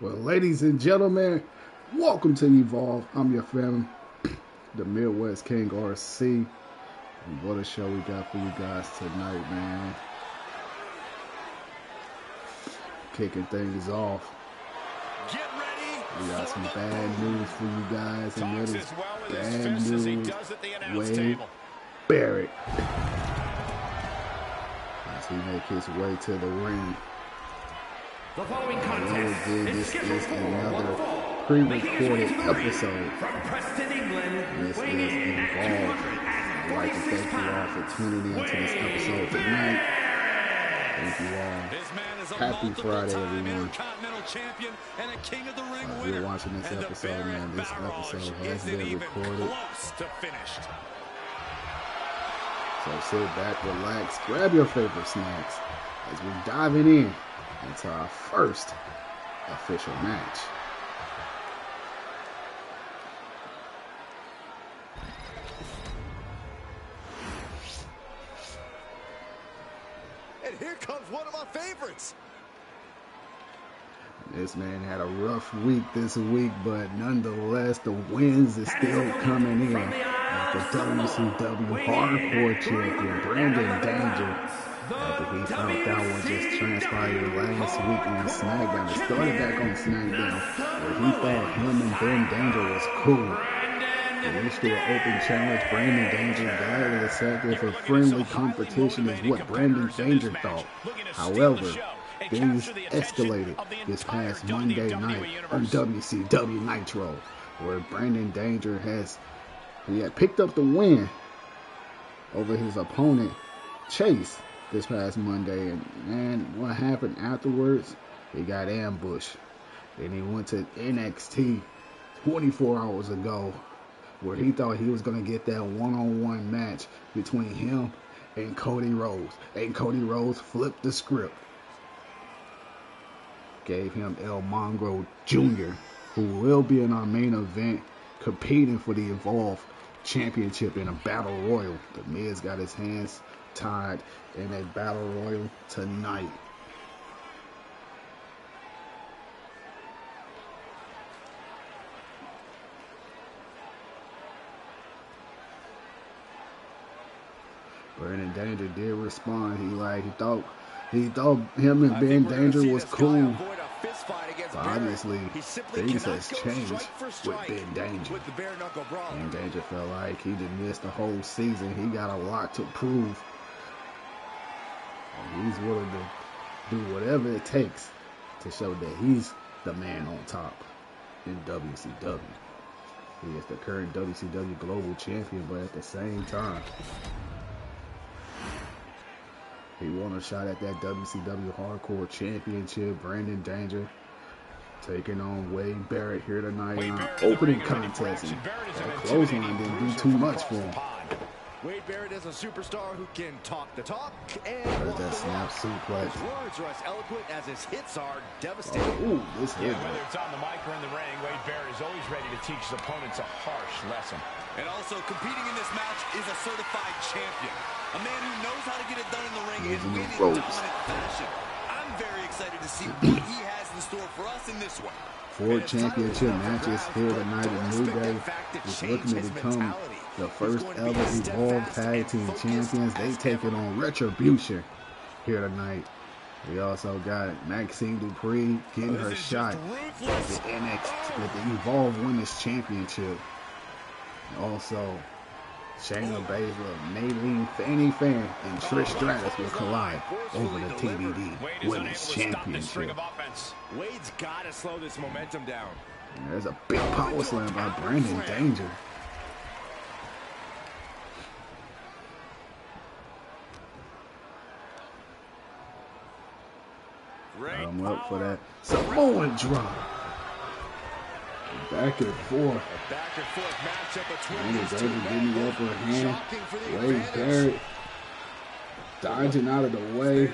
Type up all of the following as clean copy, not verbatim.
Well, ladies and gentlemen, welcome to Evolve. I'm your family, the Midwest King RC. And what a show we got for you guys tonight, man. Kicking things off. Get ready. We got some bad news for you guys, and that is bad news. Wade Barrett, as he makes his way to the ring. The following contest this is another pre-recorded episode. From Preston, England, This is Evolve. I'd like to thank you all for tuning in to this episode tonight. Thank you all. Happy Friday, everyone. If you're watching this episode, man, this episode has been recorded. So sit back, relax, grab your favorite snacks as we're diving in into our first official match. And here comes one of my favorites. This man had a rough week this week, but nonetheless, the wins is still coming in. After WCW Hardcore Champion Brandon Danger, after he found out what just transpired last week on SmackDown, it started back on SmackDown, where he thought him and Ben Danger was cool. He issued an open challenge. Brandon Danger gladly accepted for friendly competition is what Brandon Danger thought. However, things escalated this past Monday night on WCW Nitro, where Brandon Danger had picked up the win over his opponent Chase this past Monday, and man, what happened afterwards? He got ambushed, and he went to NXT 24 hours ago, where he thought he was going to get that one-on-one match between him and Cody Rhodes. And Cody Rhodes flipped the script. Gave him El Mongo Jr., who will be in our main event competing for the Evolve Championship in a Battle Royal. The Miz got his hands tied in a Battle Royal tonight. Brandon Danger did respond. He thought him and Ben Danger was cool. But obviously, things has changed with Ben Danger. Ben Danger felt like he just missed the whole season. He got a lot to prove. And he's willing to do whatever it takes to show that he's the man on top in WCW. He is the current WCW Global Champion, but at the same time, he won a shot at that WCW Hardcore Championship. Brandon Danger taking on Wade Barrett here tonight in our opening contest. And that clothesline didn't do too much for him. Wade Barrett is a superstar who can talk the talk and there's that snap suplex. His words are as eloquent as his hits are devastating. Ooh, this hit. Whether it's on the mic or in the ring, Wade Barrett is always ready to teach his opponents a harsh lesson. And also competing in this match is a certified champion. A man who knows how to get it done in the ring and win in dominant fashion. I'm very excited to see what he has in store for us in this one. 4 championship matches here tonight in New Day. Is looking to become the first ever Evolve Tag Team Champions. They take it on Retribution here tonight. We also got Maxxine Dupri getting her shot at the Evolve Women's Championship. Also, Shayna, Baszler, Meilee, Fanny, and Trish Stratus will collide over the TBD Women's Championship. Wade's got to slow this momentum down. And there's a big power slam by Brandon Danger. I'm up for that Samoan drop. Back and forth. Matchup between Brandon Danger getting the upper hand. Wade Barrett dodging out of the way.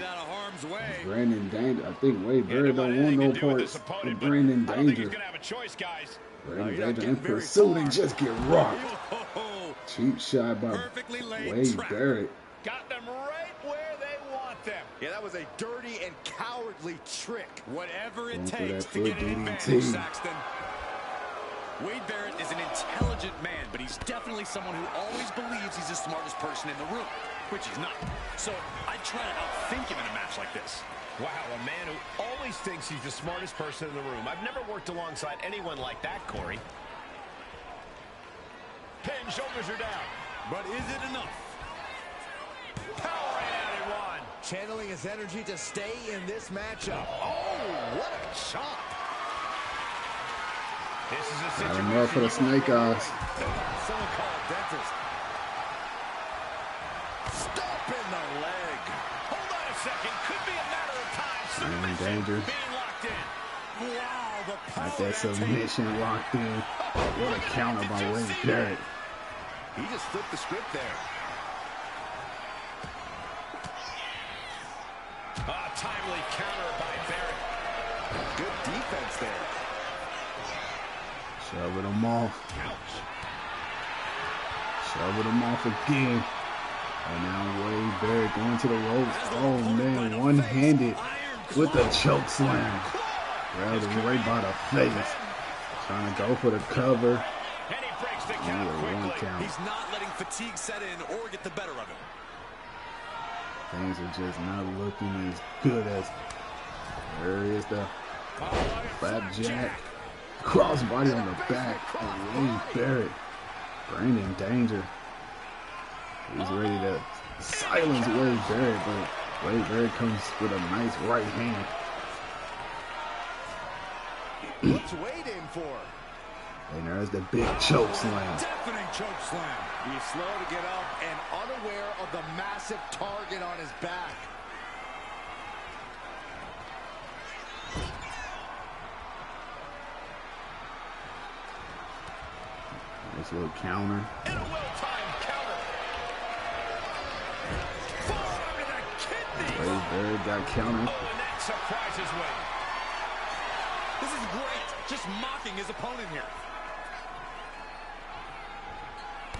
Brandon Danger. I think Wade Barrett don't want no parts of Brandon Danger. Brandon Danger in pursuit and just get rocked. Cheap shot by Wade Barrett. Got them right where they want them. Yeah, that was a dirty and cowardly trick. Whatever it takes to get an advantage, Saxton. Wade Barrett is an intelligent man, but he's definitely someone who always believes he's the smartest person in the room, which he's not. So I try to outthink him in a match like this. Wow, a man who always thinks he's the smartest person in the room. I've never worked alongside anyone like that, Corey. Pin, shoulders are down. But is it enough? Power right out in one. Channeling his energy to stay in this matchup. Oh, what a chop. This is a Got him up for the snake eyes. Someone call a dentist. Stop in the leg. Hold on a second. Could be a matter of time. In danger. Being locked in. Wow, the power. Got that submission locked in. What a counter by Wade Barrett. He just flipped the script there. Timely counter by Barrett. Good defense there. Shoving him off. Shoving him off again. And now Wade Barrett going to the ropes. Oh man, one-handed with the choke slam. Grabbed him right by the face. Trying to go for the cover. And he breaks the count quickly. He's not letting fatigue set in or get the better of him. Things are just not looking as good as. There is the flapjack. Crossbody on the back of Wade Barrett. Brandon Danger. He's ready to silence Wade Barrett, but Wade Barrett comes with a nice right hand. What's Wade in for? And there's the big choke slam. Deafening choke slam. He's slow to get up and unaware of the massive target on his back. Nice little counter. And a well-timed counter. Forearm to the kidney. Wade Barrett got countered. Oh, and that surprises Wade. This is great. Just mocking his opponent here.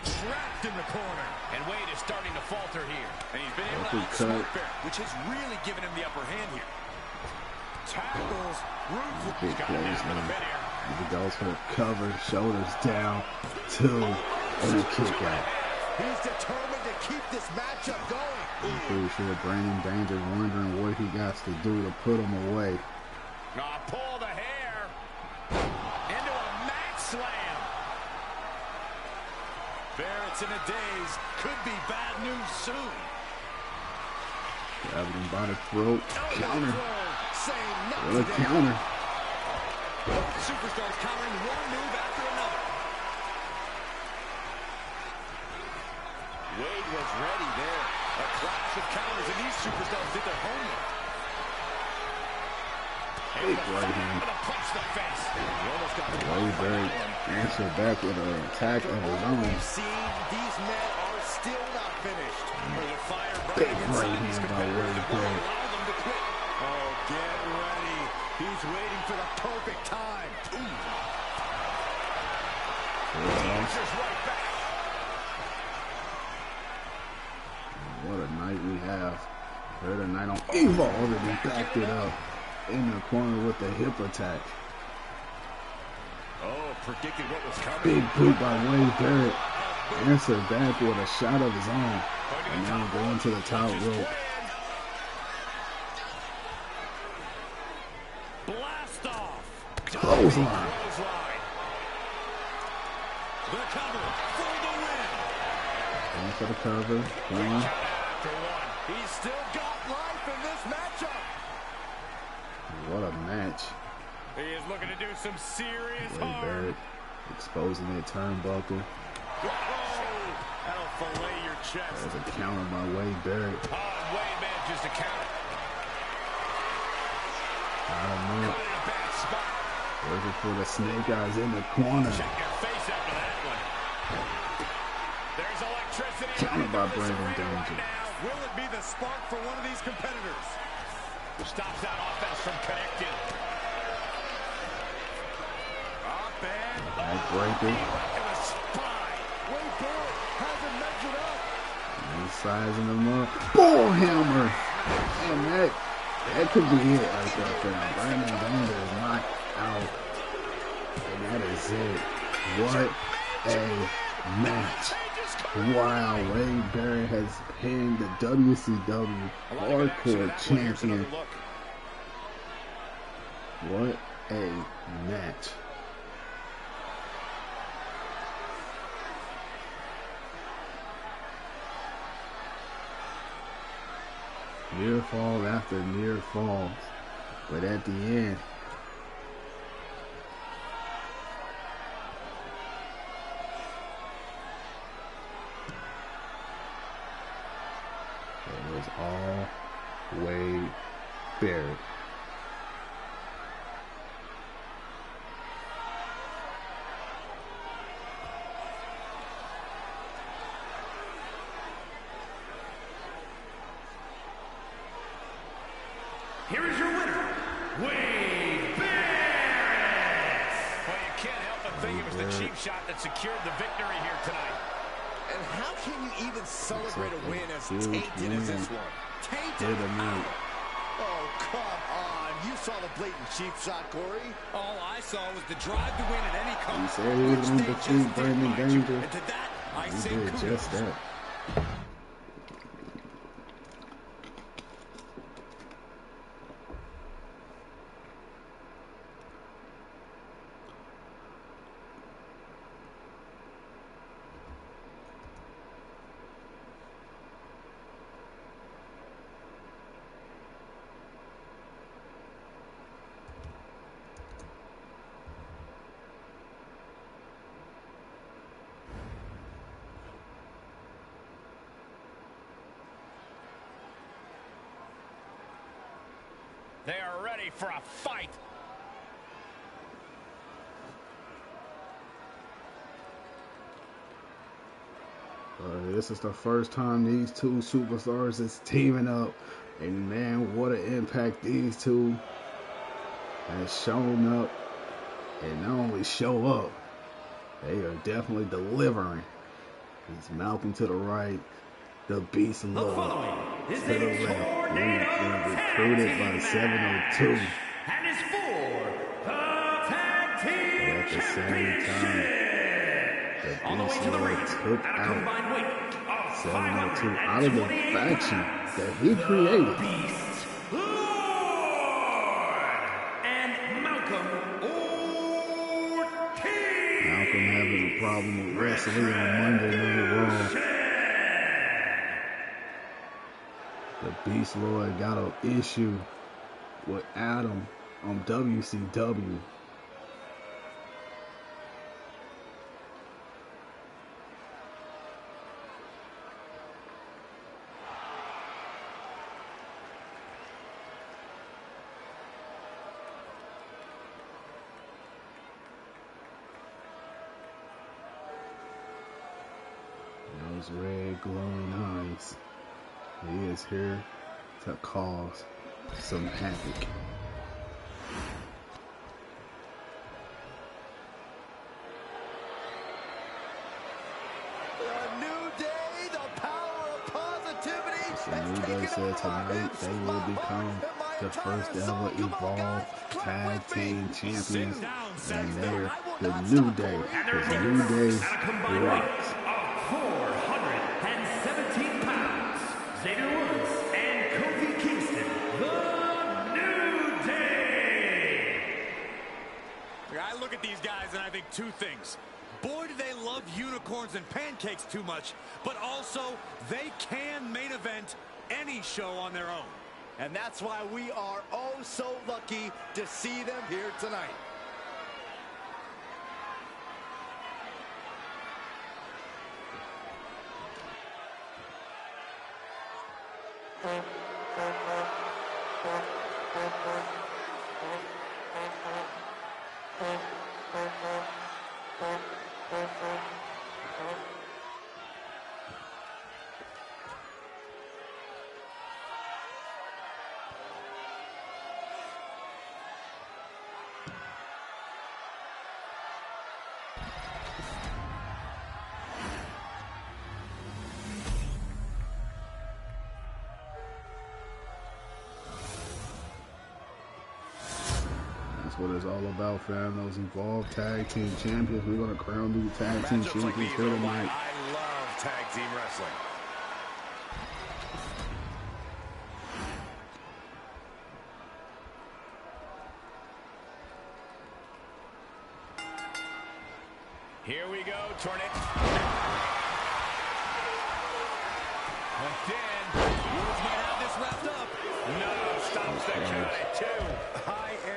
Trapped in the corner. And Wade is starting to falter here. And he's been able to outsmart Barrett, which has really given him the upper hand here. Tackles. Big plays, man. He goes for the cover, shoulders down, 2, and a kick out. He's determined to keep this matchup going. I'm pretty sure Brandon Danger wondering what he got to do to put him away. Pull the hair. Into a mat slam. Barrett's in a daze. Could be bad news soon. Grabbing him by the throat. Counter. What a counter. Both superstars countering one move after another. Wade was ready there. A clash of counters, and these superstars did their homework. Big right hand. Wade Barrett answered back with an attack of his own. These men are still not finished. Big right hand by Wade Barrett. Oh, get ready. He's waiting for the perfect time. What a night we have. Heard a night on Evolve, and he backed it up in the corner with the hip attack. Oh, predicted what was coming. Big boot by Wade Barrett. Answered back with a shot of his own. And now going to the top rope. Blast off. Clothesline. The cover for the win. Going for the cover. One. He's still got life in this matchup. What a match. He is looking to do some serious Wade harm. Barrett exposing that turnbuckle. That'll fillet your chest. There's a counter by Wade Barrett. Wade manages to counter. I don't know. In a bad spot. Looking for the snake eyes in the corner. Check your face after that one. There's electricity. Counter by Brandon Danger. Will it be the spark for one of these competitors? Stops that offense from connecting. Up and Backbreaker. in the spine. Wade Barrett hasn't measured up. And he's sizing him up. Bull hammer. And that could be it right there for him. Brandon Danger is knocked out. And that is it. What a match. Wow, Wade Barrett has pinned the WCW Hardcore Champion. What a match. Near fall after near falls. But at the end, it was all Wade Barrett. Here is your winner, Wade Barrett. Well, you can't help but think it was the cheap shot that secured the victory here tonight. And how can you even celebrate a win as tainted as this one? Tainted? Oh, come on. You saw the blatant cheap shot, Corey. All I saw was the drive to win at any cost. He said he was going to defeat Brandon Danger. And to that, I say he did just that. They are ready for a fight. This is the first time these two superstars is teaming up. And man, what an impact these two has shown up. And not only show up, they are definitely delivering. It's Malcolm to the right, the Beast Lord to the left. Being recruited by the 702. And is for the tag team At the same time, the Beast Lord took out 702 out of the faction that he created. Beast Lord and Malcolm Ortiz. Malcolm having a problem with wrestling on Monday Night Raw. The Beast Lord got an issue with Adam on WCW. Those red glowing eyes. He is here to cause some havoc. A new day, the power of positivity. The New Day said tonight they will become the first ever Evolve Tag Team Champions. And they're the New Day. Because New Day rocks. 417 pounds, Xavier Woods and Kofi Kingston, the New Day. I look at these guys and I think two things. Boy, do they love unicorns and pancakes too much, but also they can main event any show on their own. And that's why we are oh so lucky to see them here tonight. what it's all about, fam. Those involved tag team champions. We're going to crown new tag team champions for tonight. I love tag team wrestling. Here we go, Tornado. Again, Woods might have this wrapped up. No, stops the count at 2. I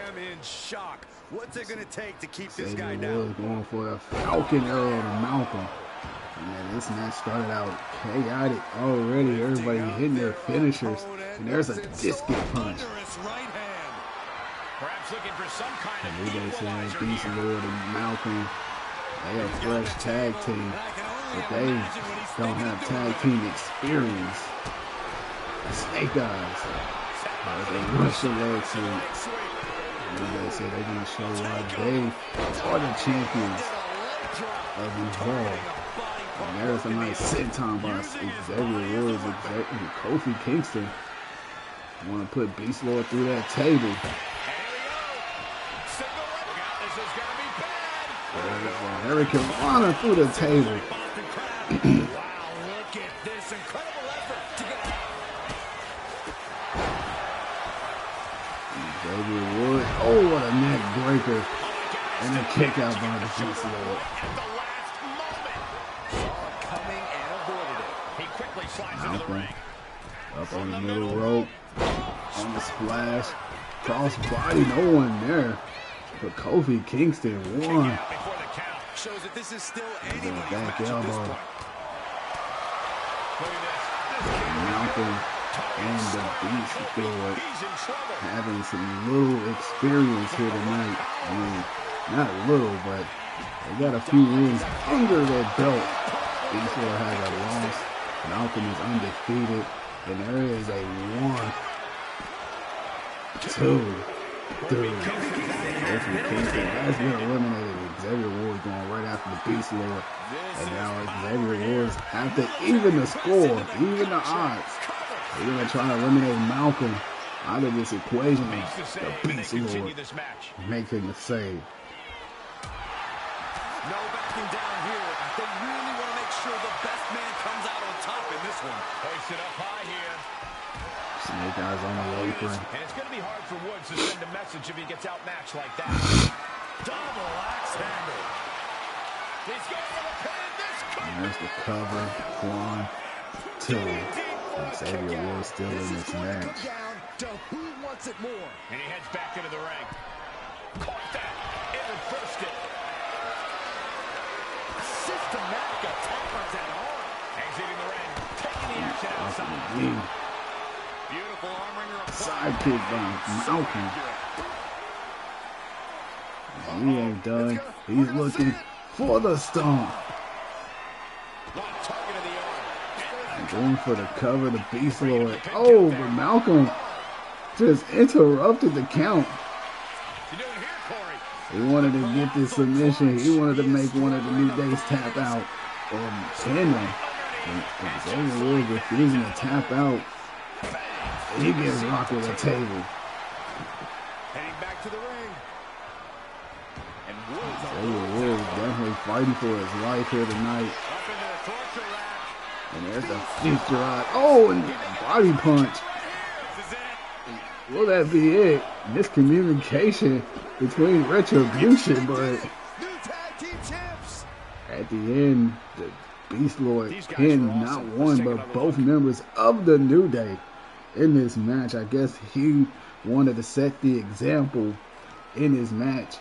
am in shock. What's it going to take to keep this guy down? Woods going for a Falcon arrow to Malcolm. Man, this match started out chaotic already. Everybody hitting their finishers. And there's a discus punch. Perhaps looking for some kind of equalizer here. Baszler and Malcolm. They are fresh tag team, but they don't have tag team experience. The Snake Eyes, they rush the leg sweep. They say they're going to show why they are the champions of Evolve. And there's a nice senton by Xavier Woods and Kofi Kingston. Want to put Baszler through that table. Hurricane Rana through the table. Wow, look at this incredible effort to get Xavier Woods. Oh, what a neck breaker. And a kick out by the Baszler. at the last moment. Saw it coming and avoided it. He quickly slides into the ring. Up on the middle rope. On the splash. Cross body, no one there. But Kofi Kingston won. Shows that this is still anybody's back elbow. Malcolm and the Beast Lord having some little experience here tonight. I mean, not a little, but they got a few wins under their belt. Beast Lord has a loss. Malcolm is undefeated. And there is a 1, 2, 3. Kofi Kingston has been eliminated. Xavier Woods going right after the Beast Lord. And now Xavier Woods have to even the score, even the odds. They're going to try to eliminate Malcolm out of this equation. The Beast Lord making the save. No backing down here. They really want to make sure the best man comes out on top in this one. Hoist it up high here. Snake Eyes on the apron. And it's going to be hard for Woods to send a message if he gets outmatched like that. Double axe handle. He's going for the pin. And there's the cover. 1, 2. And Xavier Woods still in this match. Who wants it more? And he heads back into the ring. Caught that. It reversed it. Systematic attack on that arm. Exiting the ring. Taking the action outside. Beautiful arm wringer. Sidekick by Malcolm. He ain't done. He's looking for the stomp. Going for the cover, the Beast Lord. Oh, but Malcolm just interrupted the count. He wanted to get this submission. He wanted to make one of the New Days tap out or pin him. And Xavier Woods refusing to tap out. And he gets rocked with a table. Heading back to the ring. And Xavier Woods definitely fighting for his life here tonight. And there's the feature rod. Oh, and body punch. Will that be it? Miscommunication between Retribution, but at the end, the Beast Lord pinned not one, but both members of the New Day in this match. I guess he wanted to set the example in his match.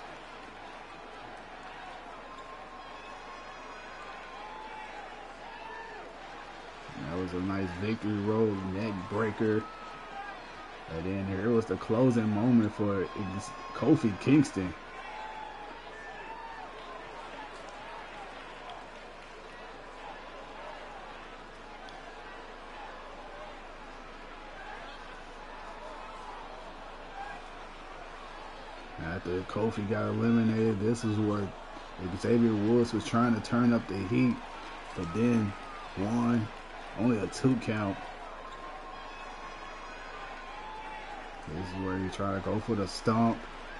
That was a nice victory road, neck breaker. And then here was the closing moment for Kofi Kingston. After Kofi got eliminated, this is where Xavier Woods was trying to turn up the heat, but then only a 2 count. This is where you try to go for the stomp.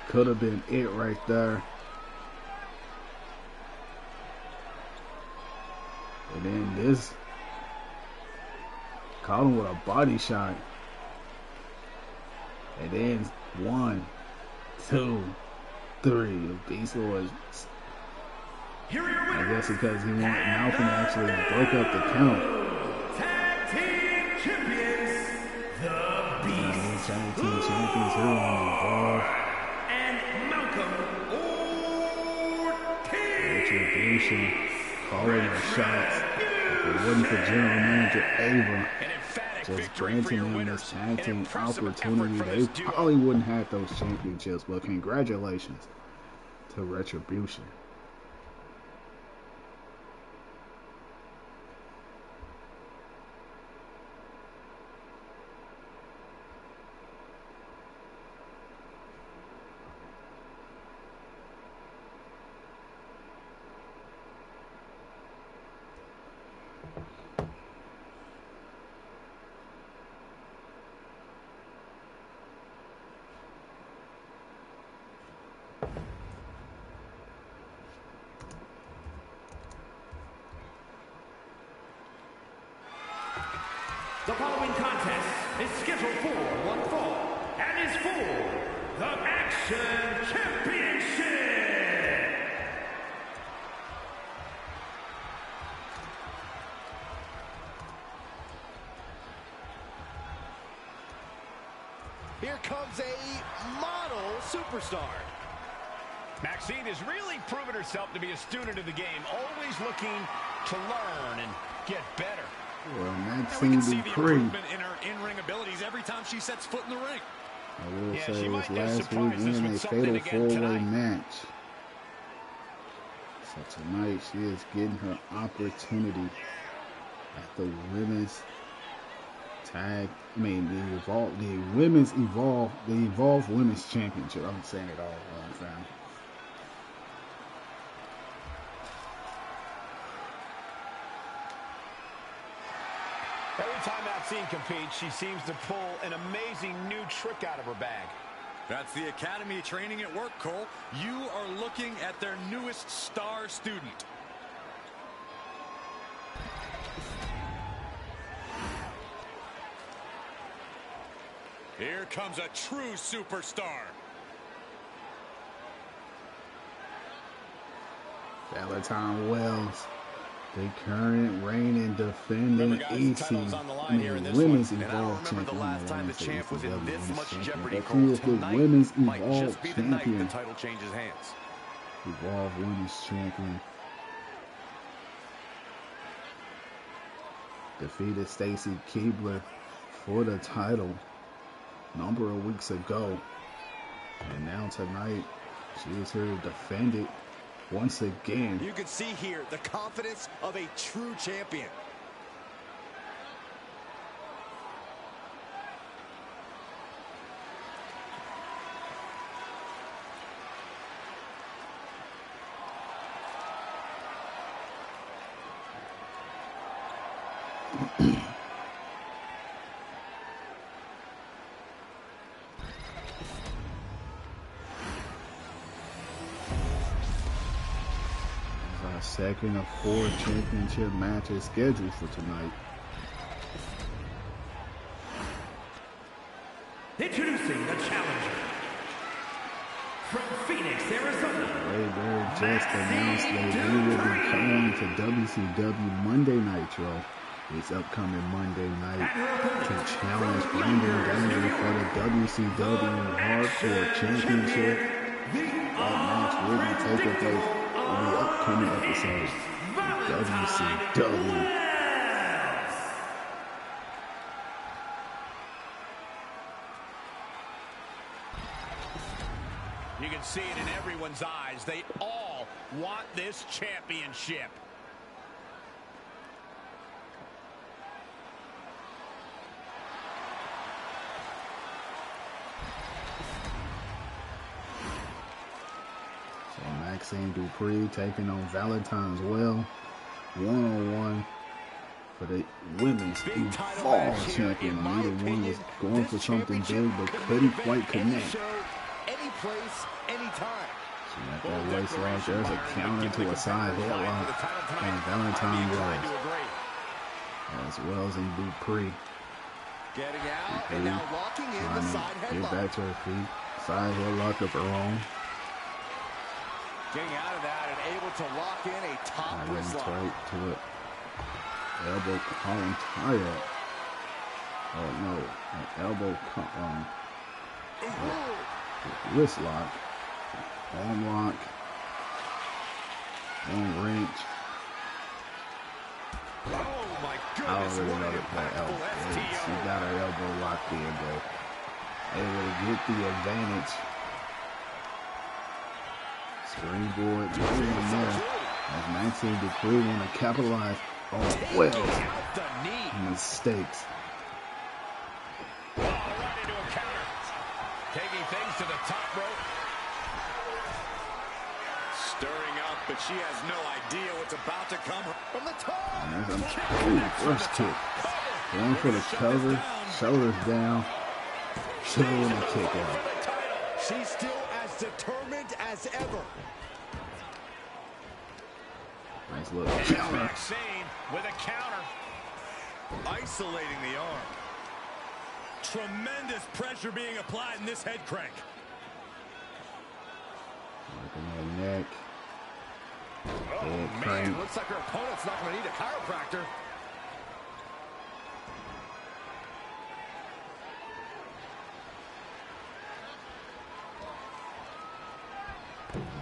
could have been it right there. And then this caught him with a body shot. And then 1, 2, 3. Baszler was, I guess because he wanted Malcolm to actually break up the count. Tag Team Champions, the Beast. Tag Team Champions here on Evolve. And Malcolm Retribution calling the shots. If it wasn't for General Manager Ava just granting them this tag team opportunity, they probably wouldn't have those championships. But congratulations to Retribution. The following contest is scheduled for one fall and is for the Action Championship. Here comes a model superstar. Maxxine has really proven herself to be a student of the game, always looking to learn and get better. Well, We can see the Dupri, improvement in her in-ring abilities every time she sets foot in the ring. I will Yeah, say she it was might just last week surprise us winning a with something fatal again four-way tonight. match. So tonight she is getting her opportunity at the women's Evolve Women's Championship. I'm saying it all wrong, fam. Every time Maxxine competes, she seems to pull an amazing new trick out of her bag. That's the Academy training at work, Cole. You are looking at their newest star student. Here comes a true superstar. Valentine Wells, the current reigning defending women's Evolve champion. The last time the champ was in this much jeopardy, But he is the women's might Evolve just be the night the champion. title changes hands. Evolve women's champion. Defeated Stacy Keibler for the title a number of weeks ago. And now tonight, she is here to defend it once again. You can see here the confidence of a true champion. Second of 4 championship matches scheduled for tonight. Introducing the challenger from Phoenix, Arizona. Barrett just announced that he will be coming to WCW Monday Nitro this upcoming Monday night to challenge Brandon Danger for the WCW Hardcore Championship. That match will be taking place in the upcoming episode of WCW. You can see it in everyone's eyes. They all want this championship. So Maxxine Dupri taking on Valentine as well. 1-on-1 for the women's Evolve champion. Neither one was going for something big but couldn't quite connect. place anytime. She got that waist lock. There's a counter to a side headlock. And Valentine as well as in Dupri. Getting out and now locking in the side headlock. Get back to her feet. Side headlock of her own. Getting out of that and able to lock in a top wrist lock. Right to it. Elbow column tie up. Oh no. An elbow wrist lock. Arm lock. And wrench. Oh my I goodness. don't really know that elbow. She got her elbow locked in, though. Able to get the advantage. Springboard in there. As Maxxine Dupri want to capitalize on Wells' mistakes. Right into a counter. Taking things to the top rope. Stirring up, but she has no idea what's about to come from the top. And there's a rush kick. Going for the cover. Shoulders down. Showing the kick out. She's still as determined as ever. Nice little counter. Maxxine with a counter. Isolating the arm. Tremendous pressure being applied in this head crank. Working that neck. Oh, man, looks like her opponent's not going to need a chiropractor.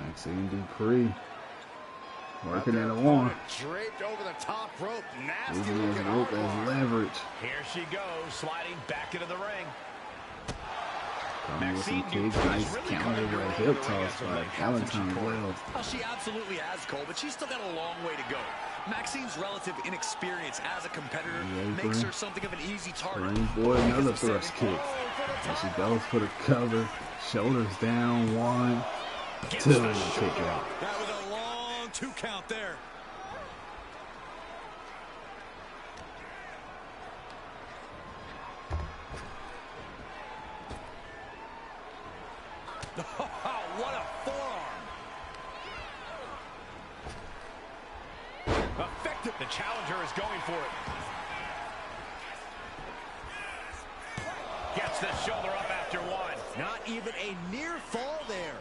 Maxxine Dupri. Working it on. Draped over the top rope. Nasty Using his looking rope arm. as leverage. Here she goes, sliding back into the ring. Coming with some kicks. Nice counter with a hip toss by Valentine Wells. Well, she absolutely has, Cole, but she's still got a long way to go. Maxine's relative inexperience as a competitor makes her something of an easy target. Springboard, another thrust kick. And she goes for the cover. Shoulders down. 1, 2, and kick out. That was a long 2 count there. What a forearm. Effective. The challenger is going for it. Gets the shoulder up after 1. Not even a near fall there.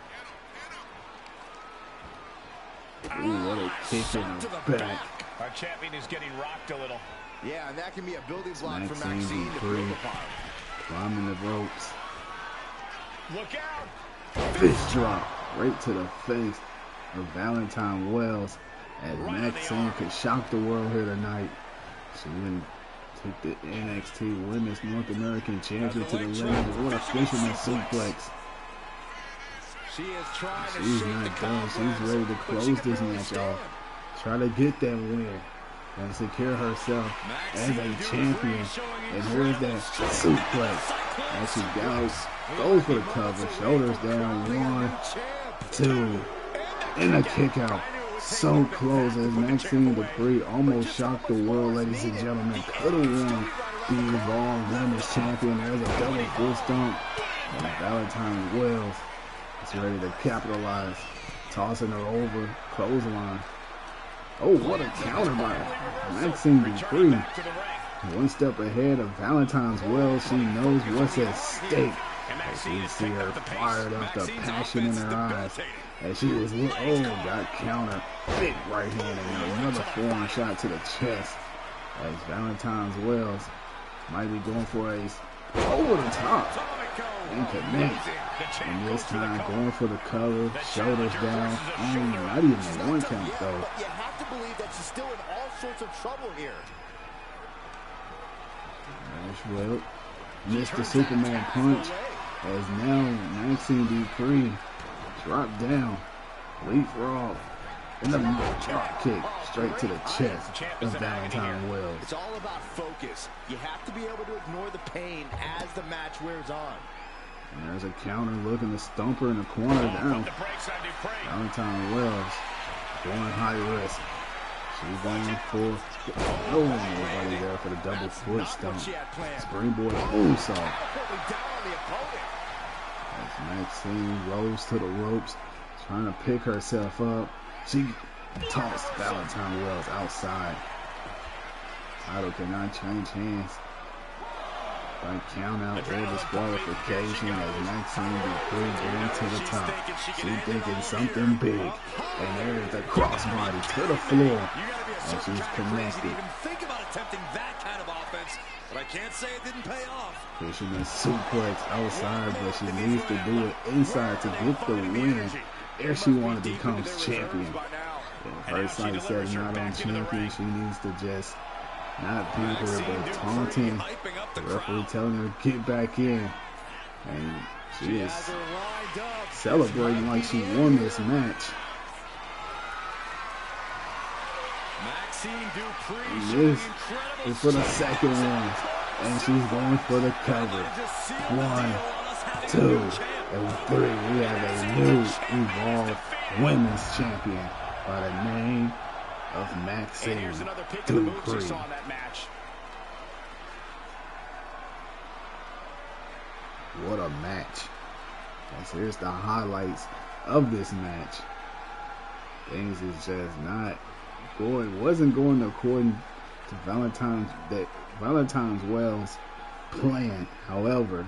Ooh, what a kick in the back. Our champion is getting rocked a little. Yeah, and that can be a building block for Maxxine Maxxine to Dupri build upon. climbing the ropes. Look out. Fist drop right to the face of Valentine Wells as Maxxine could shock the world here tonight. She wouldn't take the NXT Women's North American Champion to the ring. What a fisherman suplex. She is trying to She's shake the not done. cobwebs, She's ready to but close she this can barely match stand. off. Try to get that win and secure herself as a champion. And here's that suplex as she goes for the cover. Shoulders down. 1, 2, and a kick out. So close as Maxxine Dupri almost shocked the world, ladies and gentlemen. Could have won the Evolved Women's Champion. There's a double full stomp. And Valentine Wells is ready to capitalize. Tossing her over. Clothesline. Oh, what a counter by Maxxine Dupri. 1 step ahead of Valentine's Wells. She knows what's at stake. As you see her fired up, the passion in her eyes. As she was, got counter. Big right hand and another forearm shot to the chest. As Valentine's Wells might be going for a over the top and connect. And this time going for the cover, shoulders down. Not even a 1 count though. But you have to believe that she's still in all sorts of trouble here. Well, missed the Superman punch. As now Maxxine Dupri dropped down, leapfrog, and a drop kick straight to the chest of Valentine Wells. It's all about focus. You have to be able to ignore the pain as the match wears on. And there's a counter looking to stomp her in the corner down. Valentine Wells going high risk. She's going for nobody there for the double foot stomp. Springboard moonsault. As Maxxine rolls to the ropes, trying to pick herself up. She tossed Valentine Wells outside. Title cannot change hands by count out or disqualification as Maxxine Dupri going to the top. She's thinking something big. And there's the crossbody to the floor. And she's connected. Think about attempting that kind of offense, but I can't say it didn't pay off. Pushing a suplex outside, but she needs to do it inside to get the win if she wants to become champion. First sight said not on champion, she needs to just not beat her, but taunting the referee, telling her to get back in. And she is celebrating like she won this match. And this is for the second one. And she's going for the cover. 1, 2, and 3. We have a new Evolved Women's Champion by the name of Maxxine Dupri. What a match. As here's the highlights of this match. Things is just not going, wasn't going according to Valentine's Wells' plan. However,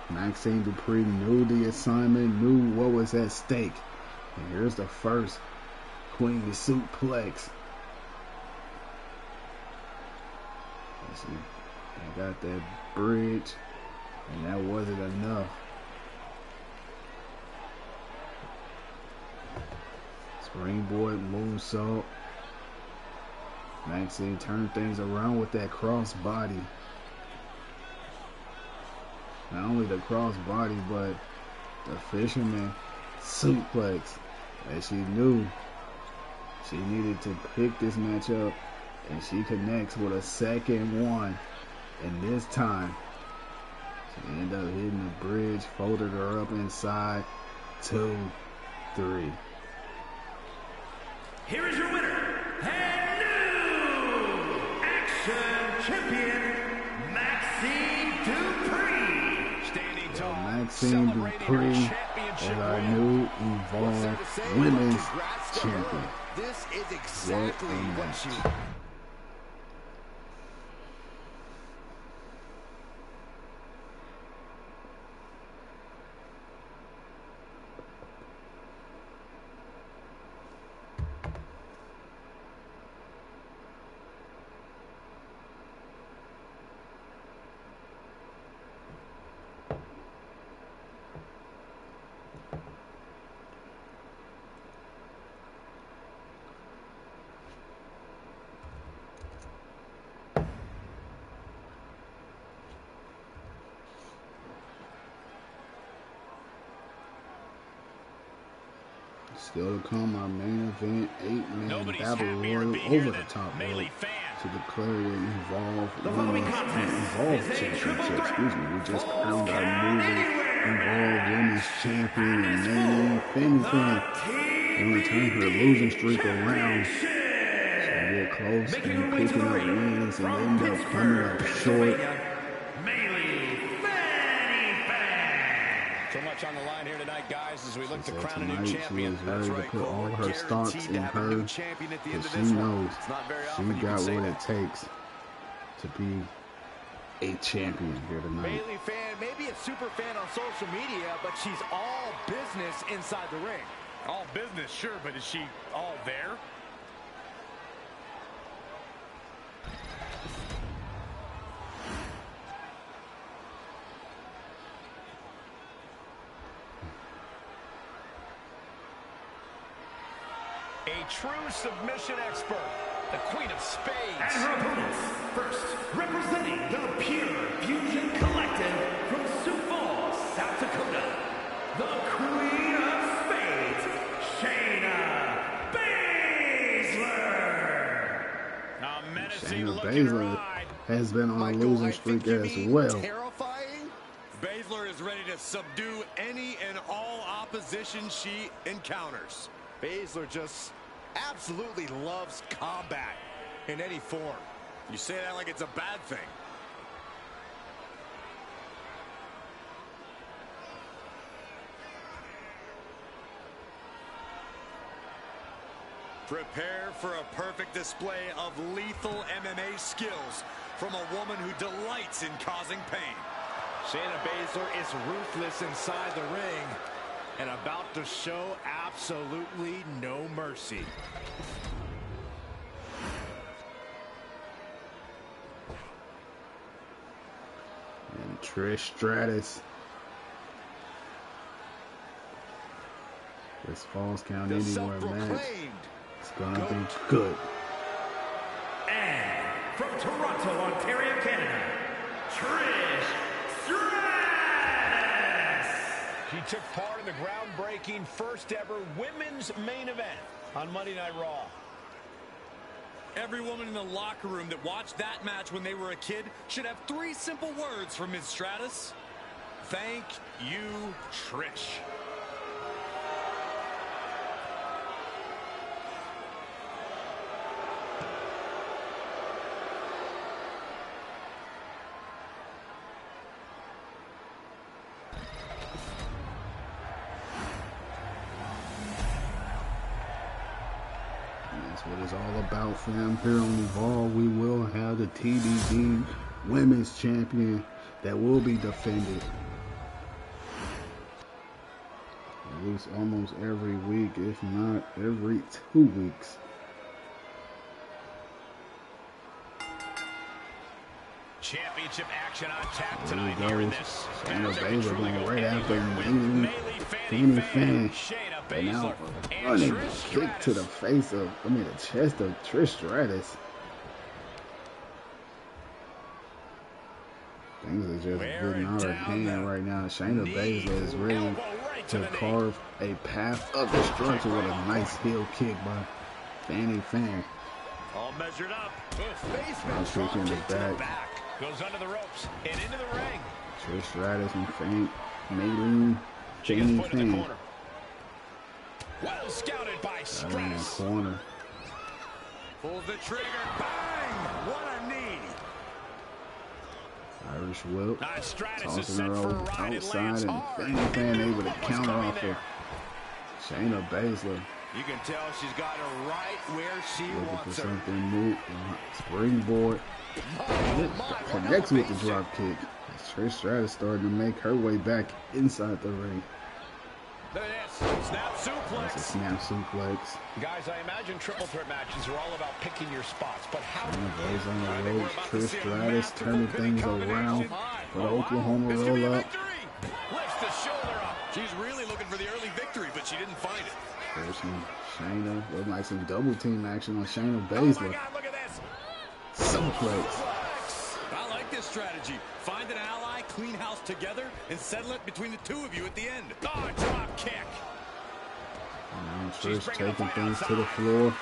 Maxxine Dupri knew the assignment, knew what was at stake. And here's the first Queen suplex. They got that bridge, and that wasn't enough. Springboard moonsault. Maxxine turned things around with that cross body. Not only the cross body, but the fisherman suplex. As she knew she needed to pick this match up, and she connects with a second one. And this time, she ended up hitting the bridge, folded her up inside. 2, 3. Here is your winner, and new Action Champion, Maxxine Dupri. Standing tall, Maxxine Dupri is our new Evolved Women's Champion. This is exactly what she... Still to come, our main event, 8-man battle royal over the top rope to declare the Evolved Championship. Excuse me, we just crowned our newly Evolved Women's Champion in Meilee. Fanny want to turn her losing streak around. She'll get close and picking up wins and end up coming up short. So much on the line here tonight, guys, as we look to crown a new Tonight, champion. she is ready to put all her stocks in her, because she knows she got what it takes to be a champion here tonight. Meilee fan, maybe a super fan on social media, but she's all business inside the ring. All business, sure, but is she all there? A true submission expert, the Queen of Spades. And her opponents, first, representing the Pure Fusion Collective from Sioux Falls, South Dakota, the Queen of Spades, Shayna Baszler. Shayna Baszler has been on a losing streak as well. Terrifying. Baszler is ready to subdue any and all opposition she encounters. Baszler just absolutely loves combat in any form. You say that like it's a bad thing. Prepare for a perfect display of lethal MMA skills from a woman who delights in causing pain. Shayna Baszler is ruthless inside the ring and about to show absolutely no mercy. And Trish Stratus. This Falls Count Anywhere match. It's gonna be good. And from Toronto, Ontario, Canada, Trish Stratus. She took part in the groundbreaking first ever women's main event on Monday Night Raw. Every woman in the locker room that watched that match when they were a kid should have 3 simple words from Ms. Stratus. Thank you, Trish. That's what it's all about, fam. Here on Evolve, we will have the TBD Women's Champion that will be defended at least almost every week, if not every 2 weeks. Championship action on tap There tonight he here in goes. this. Shayna Baszler going right after Meilee, Fanny, and now a running kick to the face of, the chest of Trish Stratus. Things are just getting out of hand right now. Shayna Baszler is ready to carve a path of destruction with a nice heel kick by Fanny. All measured up. I'll kick in the back. Goes under the ropes and into the ring. Trish Stratus and Meilee, Fanny. Well scouted by Got her in the Stratus. corner. Pulls the trigger. Bang! What a knee. Irish whip. Stratus is Tossing set her for a over ride. It outside, lands and hard. Fanny able to counter off her. Shayna Baszler You can tell she's got her right where she looking for wants her. something new. Springboard. Connects with the drop kick. Trish Stratus starting to make her way back inside the ring. Look at this. Snap That's a suplex. snap suplex. Guys, I imagine triple threat matches are all about picking your spots, but how Shayna Baszler on the ropes. Trish Stratus turning things around for the Oklahoma roll up. lifts the shoulder up. She's really looking for the early victory, but she didn't find it. First one, Shayna. Looked like some double team action on Shayna Oh my Baszler. God, look at this. Suplex. I like this strategy. Find an ally, clean house together, and settle it between the 2 of you at the end. Oh, drop kick. Now Trish taking things to the floor.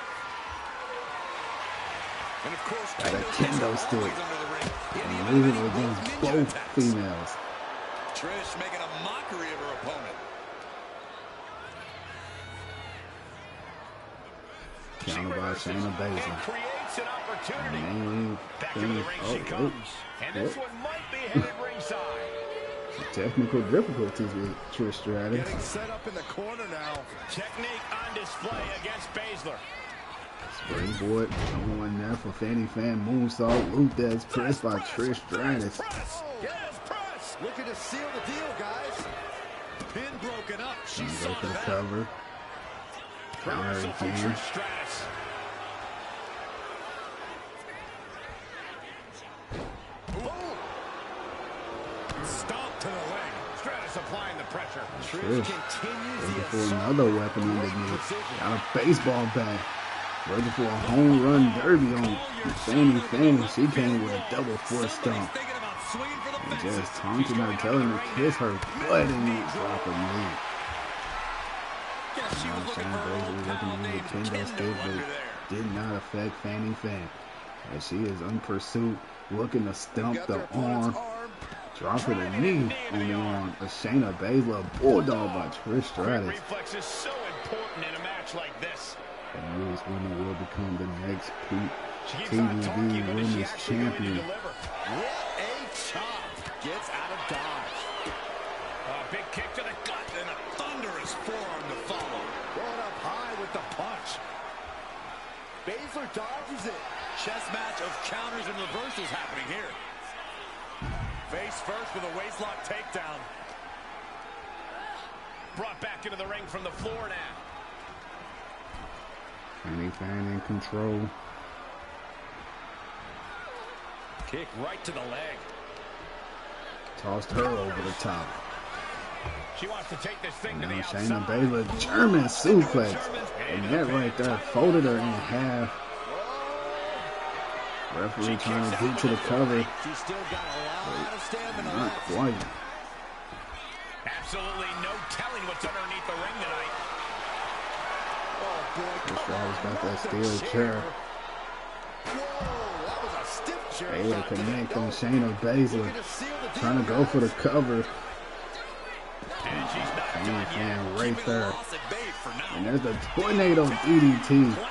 And of course, Got a kendo stick. always under the ring. And Any moving other against ninja both attacks. females. Trish making a mockery of her opponent. Counter by Shayna Baszler. And creates an opportunity. Meilee, Back to the ring she comes. And this one might be headed ringside. Technical difficulties with Trish Stratus. Getting set up in the corner now. Technique on display against Baszler. Springboard, number one there for Fanny. Moonsault, Luthez, pressed by Trish Stratus. Press. Yes, press. Looking to seal the deal, guys. Pin broken up. She Go saw for the that. cover. Reversal from Counter Trish Stratus. Stomp to the leg. Stratus applying the pressure. Trish Continues looking the for assault. another weapon underneath. Got a baseball bat. Looking for a home run derby on Fanny. She came with a double foot stomp. Thinking about swinging for the And fences. just taunting her, telling her to kiss her butt and you drop her knee. Guess she was looking Shayna for her Baszler old looking pal to named use a kendo stick, Kendo under but there. did not affect Fanny. As she is in pursuit, looking to stump Got the their opponent's arm. arm. Dropping a knee on the arm of Shayna Baszler, bulldog by Trish Quick Stratus. reflex is so important in a match like this. And this winner will become the next She keeps on talking, TBD but is she Women's actually going to Champion. deliver? What a chop. Gets out of dodge. A big kick to the gut. And a thunderous forearm to follow. Going up high with the punch. Baszler dodges it. Chess match of counters and reversals happening here. Face first with a waistlock takedown. Brought back into the ring from the floor now. Fanny in control. Kick right to the leg. Tossed her over the top. She wants to take this thing to the Shayna outside. Baszler, German suplex. And that right there folded her in half. Referee trying to get to the cover. She's still got a lot of stamina Not left. quite. Absolutely no telling what's underneath the ring tonight. Oh boy, Stratus got that steel chair. Whoa, that was a stiff chair. Baszler connect on Shayna Baszler. Trying to go for the cover. And she's not Fanny done fan yet. right Keeping the there. loss at bay for now. And there's the tornado DDT. Planted.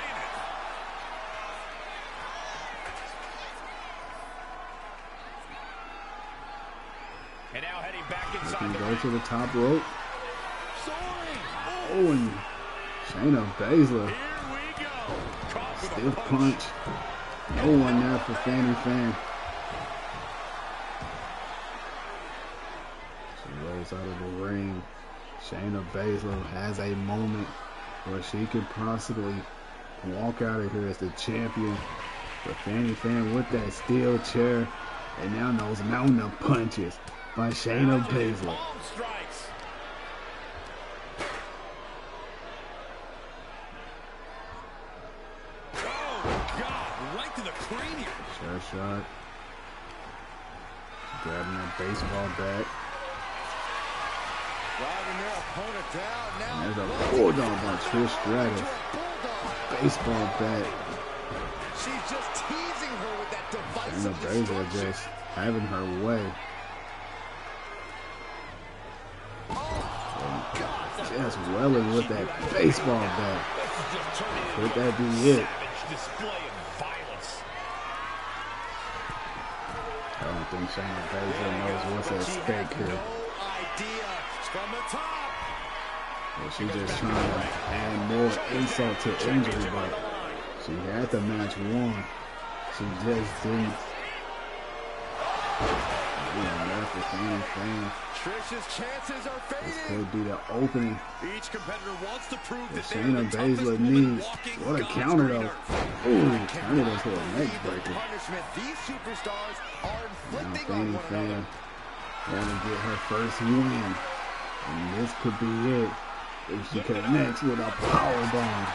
And now heading back They inside can the go ring. to the top rope. Soaring. Oh, and Shayna Baszler. Here we go. Caught with a Stiff punch. No one there for Fanny Fan. She rolls out of the ring. Shayna Baszler has a moment where she could possibly walk out of here as the champion. But Fanny Fan with that steel chair. And now those mountain of punches by Shayna Baszler. Palm strikes. Oh, God, right to the cranium. Chair shot. Grabbing that baseball bat. Driving their opponent down. Now And there's a bulldog by Trish Stratus. Baseball bat. She's just teasing her with that Shayna divisive Baszler destruction. just having her way. Just welling with that baseball bat. Could that be it? Savage display of violence. I don't think Shayna Baszler knows what's at stake here. No idea. From the top. Well, she's just trying to add more insult to injury, but she had the match won. She just didn't. That's the Fanny Fan. Trish's chances are This fading. could be the opening. Each competitor wants to prove That that they're Shayna the toughest Baszler woman needs. walking What a God's counter, green though. earth. Ooh, turned it into a neck breaker. Punishment these superstars are Now inflicting on Fanny one Fan another. want to get her first win. And this could be it. If she connects with a powerbomb.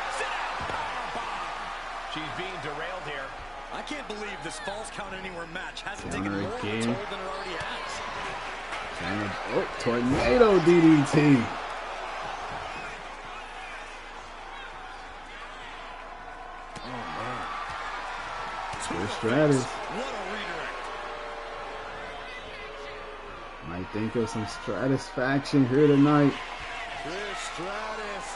She's being derailed here. I can't believe this Falls Count Anywhere match hasn't Counter taken more of a again. toll than it already has. Oh, tornado DDT. Trish Stratus. What a redirect. Might think of some Stratusfaction here tonight. Trish Stratus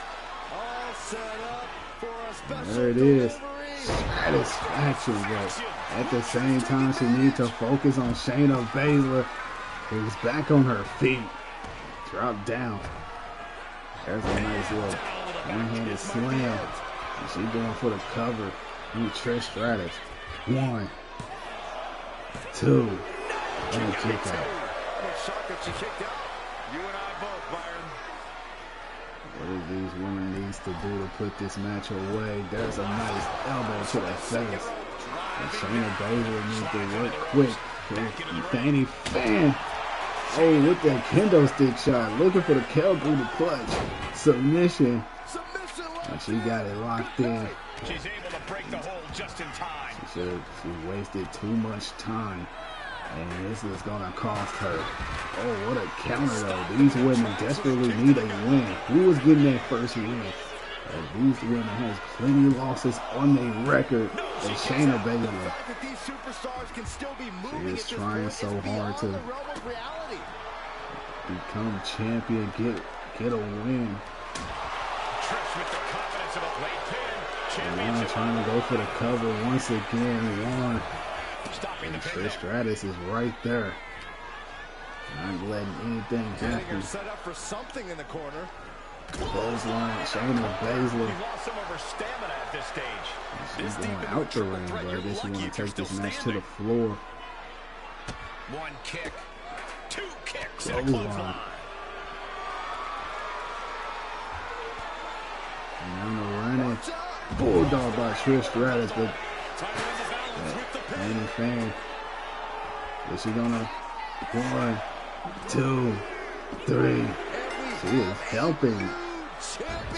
all set up for a special There it is. delivery. Stratusfaction, but at the same time, she needs to focus on Shayna Baszler, who's back on her feet. Drop down. There's a nice little one-handed slam. And she going for the cover. And Trish Stratus. 1, 2, and a kick out. I'm shocked that she kicked out. You and I both, Byron. What do these women needs to do to put this match away? There's a nice elbow to the face. And Shayna Baszler needs to work quick. And Fanny Fan. Oh, with that kendo stick shot. Looking for the Calgary clutch. Submission. Submission And she got it locked in. She's able to break the hold just in time. She wasted too much time. And this is going to cost her. Oh, what a counter, though. These women desperately need a win. Who was getting their first win? These women has plenty of losses on their record. And Shayna Baszler. These superstars can still be She moving is at this trying point. so It's hard to beyond the realm of reality. become champion, get a win. Trish with the confidence of a late pin. And now Championship. trying to go for the cover once again. One. Stopping the And pin. Trish Stratus is right there. Not letting anything Getting happen. her set up for something in the corner. Clothesline, Shayna Baszler. He's lost some of her stamina at this stage. She's going out the ring, but I guess you want to take this match to the floor. One kick, two kicks, and a clothesline. And running bulldog by Trish Stratus, but Fanny fan. Is she gonna 1, 2, 3? She is helping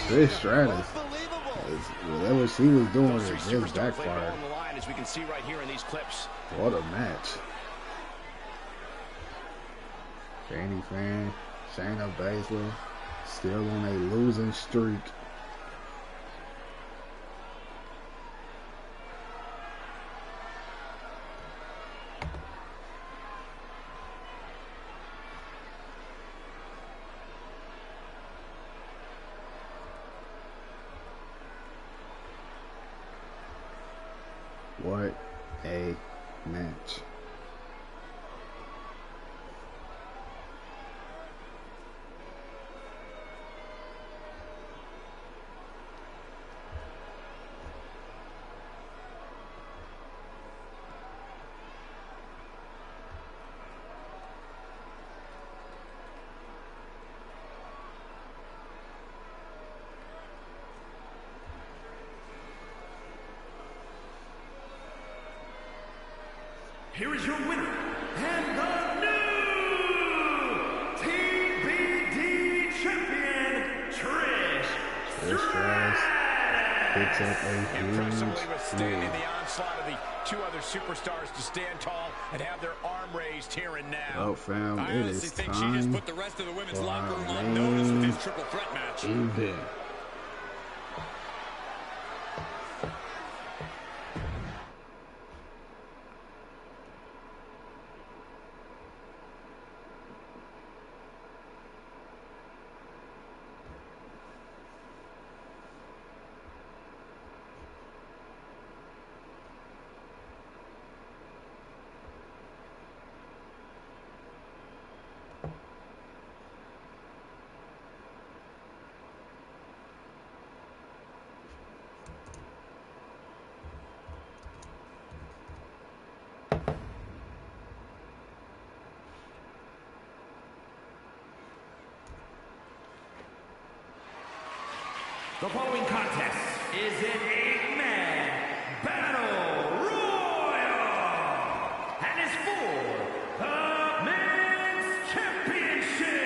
Trish Stratus. Whatever she was doing, it just backfired. As we can see right here in these clips. What a match. Fanny fan, Shayna Baszler, still on a losing streak. What a match. Here is your winner, and the new TBD champion, Trish Stratus. Picks up a Impressively withstanding huge the onslaught of the two other superstars to stand tall and have their arm raised here and now. Well, fam, I it honestly is think she time just put the rest of the women's for locker room our on notice with main this triple threat match. event. The following contest is an 8-man battle royal and is for the men's championship.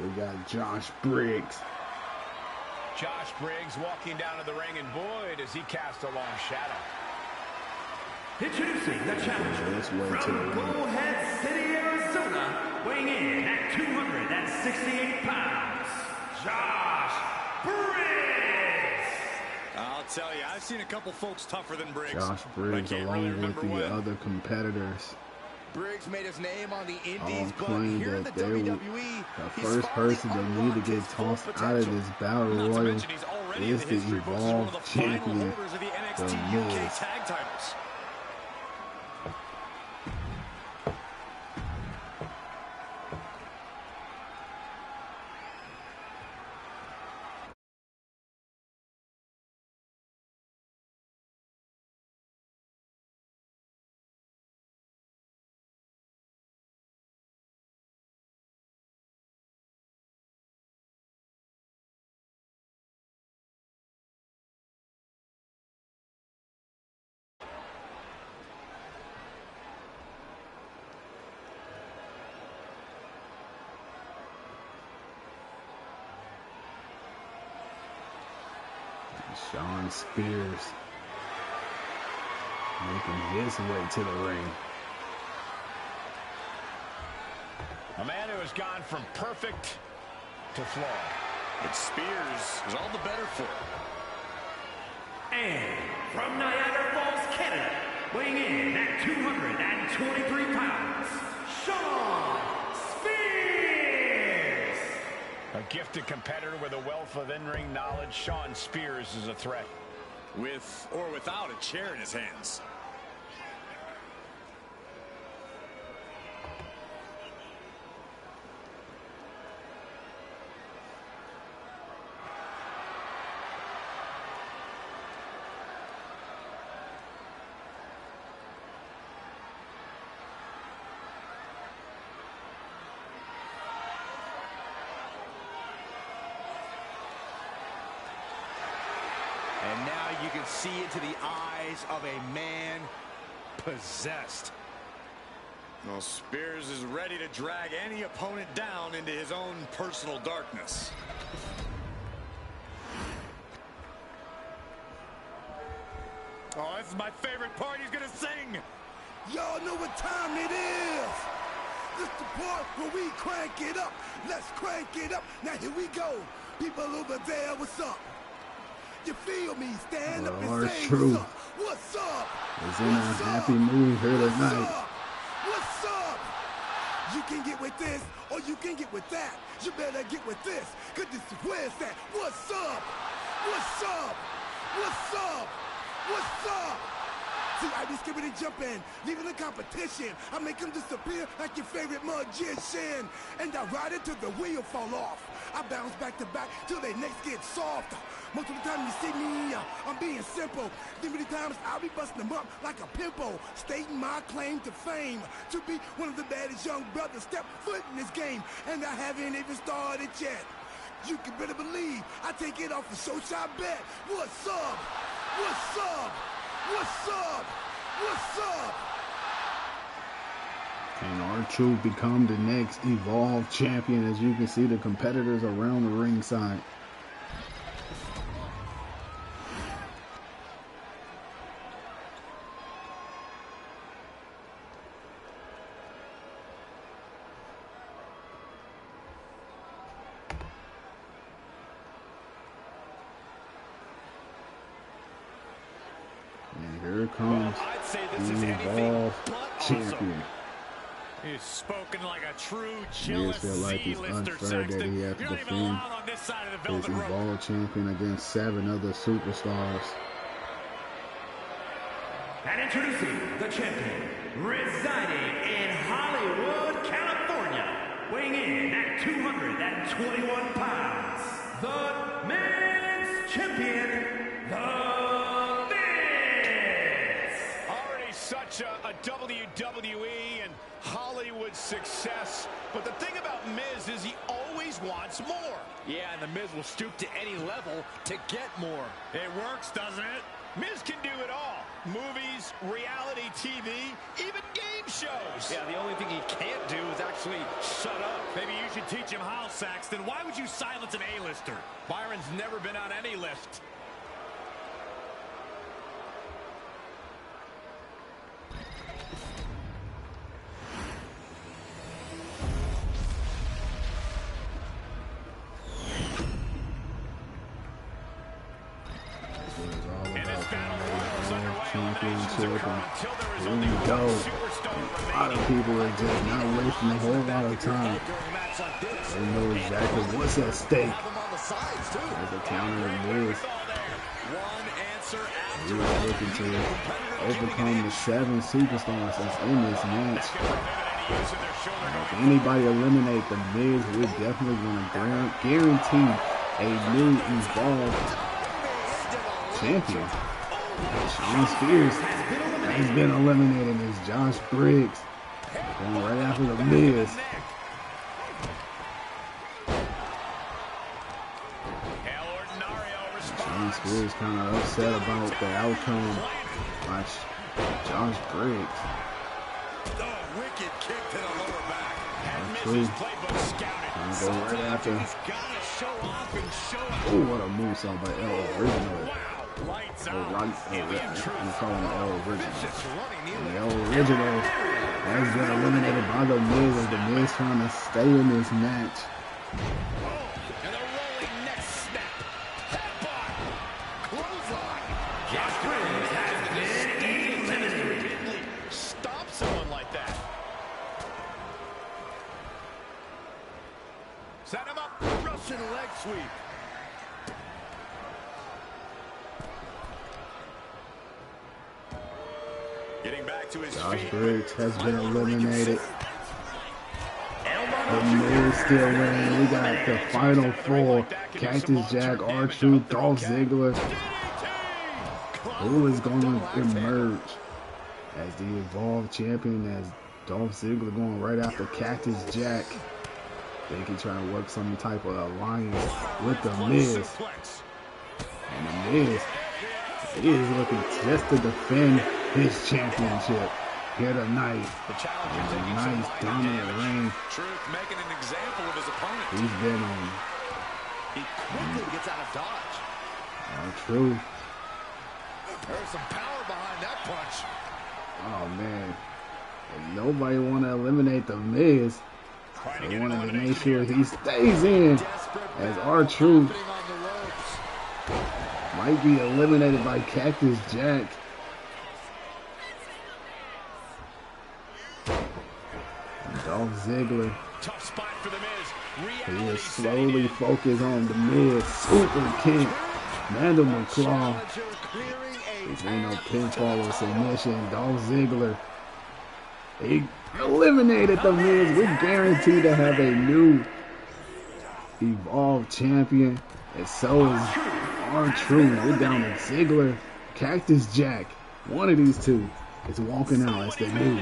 We got Josh Briggs. Josh Briggs walking down to the ring, and boy, does he cast a long shadow. Introducing the challenger from ring. Bullhead City, Arizona, weighing in at 268 pounds, Josh Briggs. I'll tell you, I've seen a couple folks tougher than Briggs. Josh Briggs, along with the other competitors, Briggs made his name on the Indies, but claim here in that the they WWE, the first person that need to get tossed out of this battle royal is the Evolved champion, the Miz. Tag titles. Shawn Spears making his way to the ring. A man who has gone from perfect to flawed. But Spears is all the better for it. And from Niagara Falls, Canada, weighing in at 223 pounds, Shawn Spears. A gifted competitor with a wealth of in-ring knowledge, Shawn Spears is a threat. With or without a chair in his hands. see into the eyes of a man possessed. Well, Spears is ready to drag any opponent down into his own personal darkness. Oh, this is my favorite part. He's gonna sing. Y'all know what time it is. This the part where we crank it up. Let's crank it up. Now here we go. People over there, what's up? You feel me? Stand up and say what's up. What's up? Is in a happy mood here tonight. What's up? You can get with this or you can get with that. You better get with this, cause this is where it's at. What's up? What's up? What's up? What's up? See, I be skipping and jumping, leaving the competition. I make them disappear like your favorite magician. And I ride it till the wheel fall off. I bounce back to back till their necks get soft. Most of the time you see me, I'm being simple. Then many times I'll be busting them up like a pimple, stating my claim to fame, to be one of the baddest young brothers step foot in this game. And I haven't even started yet. You can better believe I take it off the show shot bet. What's up? What's up? What's up? What's up? Can R-Truth become the next Evolve champion? As you can see, the competitors around the ringside. And here comes the Evolve champion. He's spoken like a true Miz feel like it's unfair that he had to defend his Evolve champion against 7 other superstars. And introducing the champion, residing in Hollywood, California, weighing in at 221 pounds, the men's champion, the Miz. Already such a WWE and Hollywood success, but the thing about Miz is he always wants more. Yeah, and the Miz will stoop to any level to get more. It works, doesn't it? Miz can do it all. Movies, reality TV, even game shows. Yeah, the only thing he can't do is actually shut up. Maybe you should teach him how, Saxton. Why would you silence an A-lister? Byron's never been on any list. Championship, and here we go. A lot of people are just not wasting a whole lot of time. They know exactly what's at stake. As a counter to Miz, he was looking to overcome the 7 superstars that's in this match. If anybody eliminate the Miz, we're definitely going to guarantee a new Evolved champion. Shawn Spears has been eliminated as Josh Briggs going right after the Miz. Shawn Spears kind of upset about the outcome by Josh Briggs. The wicked kick to the lower back. And go right after. Oh, what a moonsault by El Original. I'm calling it El Original. And El Original has been eliminated by the Miz as the Miz trying to stay in this match. And a rolling neck snap. Headbutt. Clothesline. Josh Briggs has been eliminated. Stop someone like that. Set him up. Russian leg sweep. Getting back to his Josh feet. Briggs has been eliminated. The Miz still winning. We got the final 4. Cactus Jack, R-Truth, Dolph Ziggler. Who is going to emerge as the Evolved champion, as Dolph Ziggler going right after Cactus Jack? They can try to work some type of alliance with the Miz. And the Miz He is looking just to defend his championship here tonight. A nice dominant reign. Truth making an example of his opponent. He's been on. He quickly gets out of dodge. Truth. There's some power behind that punch. Oh man. And nobody want to eliminate the Miz. They wanted to make sure he stays in as R-Truth might be eliminated by Cactus Jack. Dolph Ziggler. Tough spot for the Miz. He is slowly focused on the Miz. Super kick. Mandible claw. This ain't no pinfall or submission. Dolph Ziggler. He eliminated the Miz. We're guaranteed to have a new Evolved champion. And so is R-Truth. We're down to Ziggler, Cactus Jack. One of these two is walking out as the new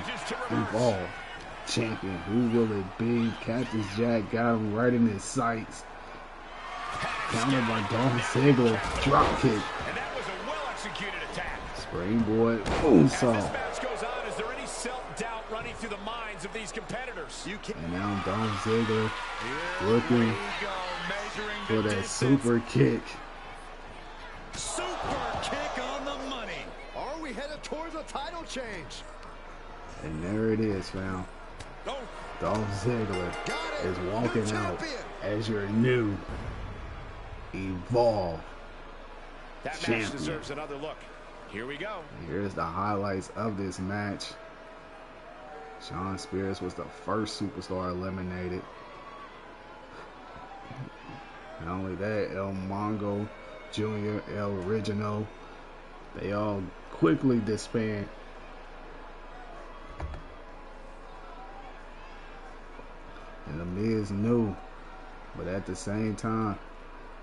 Evolved champion. Who will it be? Cactus Jack got him right in his sights. Countered by Dolph Ziggler. Drop kick. And that was a well-executed attack. Springboard moonsault. Is there any self-doubt running through the minds of these competitors? And now Dolph Ziggler looking for that super kick. Super kick on the money. Are we headed towards a title change? And there it is, fam. Dolph Ziggler is walking out as your new Evolved champion. Match deserves another look. Here we go. Here's the highlights of this match. Shawn Spears was the first superstar eliminated. Not only that, El Mongo Jr., El Original, they all quickly disband. And the Miz knew, but at the same time,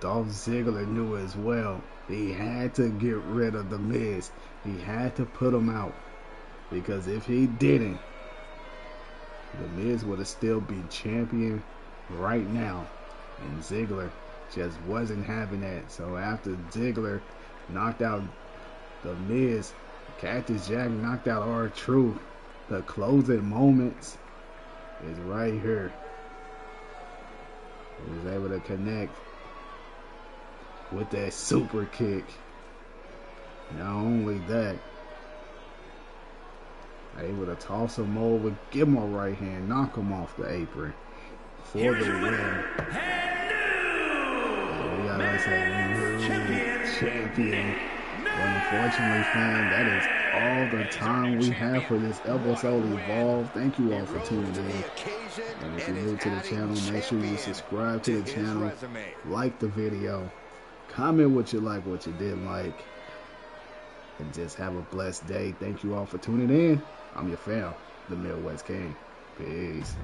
Dolph Ziggler knew as well. He had to get rid of the Miz. He had to put him out, because if he didn't, the Miz would have still been champion right now. And Ziggler just wasn't having that. So after Ziggler knocked out the Miz, Cactus Jack knocked out R-Truth. The closing moments is right here. He was able to connect with that super kick. Not only that, able to toss him over, give him a right hand, knock him off the apron for the win. We got us a new champion. But unfortunately, fam, that is all the time we have for this episode Evolve. Thank you all for tuning in. And if you're new to the channel, make sure you subscribe to the channel, like the video, comment what you like, what you didn't like, and just have a blessed day. Thank you all for tuning in. I'm your fam, the Midwest King. Peace.